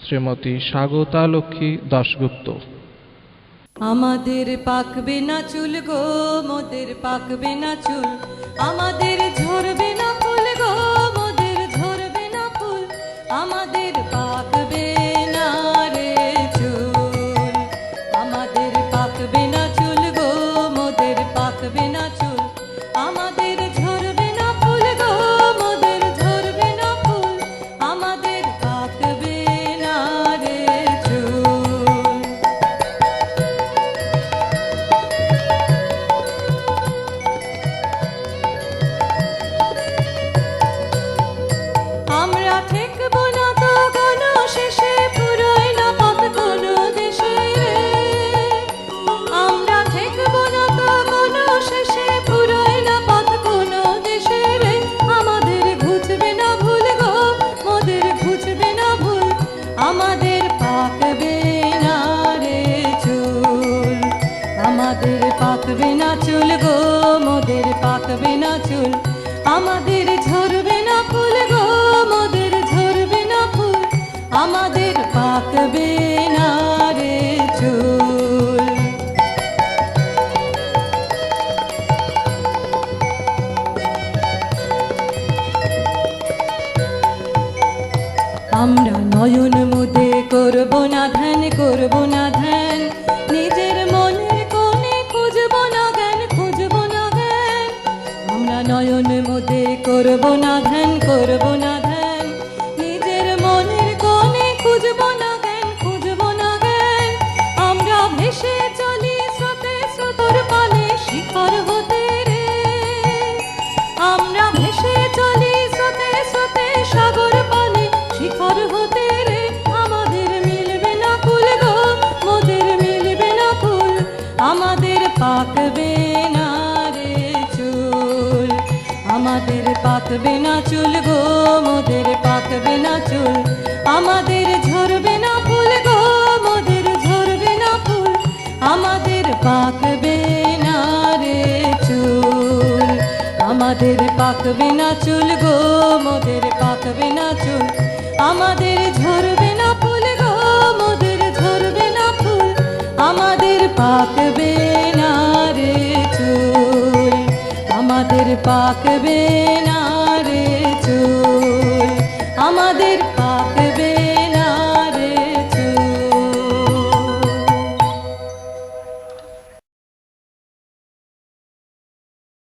শ্রীমতী স্বাগতা লক্ষ্মী দাশগুপ্ত। আমাদের পাকবে না চুল গো, মোদের পাকবে না চুল, আমাদের ঝরবে না ফুল গো, মোদের ঝরবে না ফুল, আমাদের পাকবে না রে চুল, আমাদের পাকবে না চুল গো, মোদের পাকবে না চুল, আমাদের ঝরবে না ফুল গো, মোদের ঝরবে না ফুল, আমাদের পাকবে না রে চুল। আমরা ঠেকবো না তো কোনো শেষে, ফুরোয় না পথ কোনো দেশে রে, আমরা ঠেকবো না তো কোনো শেষে, ফুরোয় না পথ কোনো দেশে রে, আমাদের ঘুচবে না ভুল গো, মোদের ঘুচবে না ভুল, আমাদের পাকবে না রে চুল, আমাদের পাকবে না চুল গো, মোদের পাকবে না চুল, আমাদের ঝরবে না ফুল গো, মোদের ঝরবে না ফুল, আমাদের পাকবে না রে চুল। আমরা নয়ন মুদে করব না ধ্যান, করব না ধ্যান, নিজের মনের কোণে খুঁজব না জ্ঞান, খুঁজব না জ্ঞান, আমরা নয়ন মুদে করব না ধ্যান, করব না ধ্যান, নিজের মনের কোণে খুঁজব না জ্ঞান, খুঁজব না জ্ঞান, আমরা ভেসে চলি স্রোতে, স্রোতর পানে শিখর হতে রে, আমরা ভেসে চলি স্রোতে, স্রোতে সাগর পানে শিখর হতে রে, আমাদের মিলবে না কুল গো, মোদের মিলবে না কুল, আমাদের পাকবে না রে চুল, আমাদের পাকবে না চুল গো, মোদের পাকবে না চুল, আমাদের ঝরবে না ফুল গো, মোদের ঝরবে না ফুল, আমাদের পাকবে না রে চুল, আমাদের পাকবে না চুল গো, মোদের পাকবে না চুল, আমাদের ঝরবে না ফুল গো, মোদের ঝরবে না ফুল, আমাদের পাকবে না রে চুল, আমাদের পাকবে না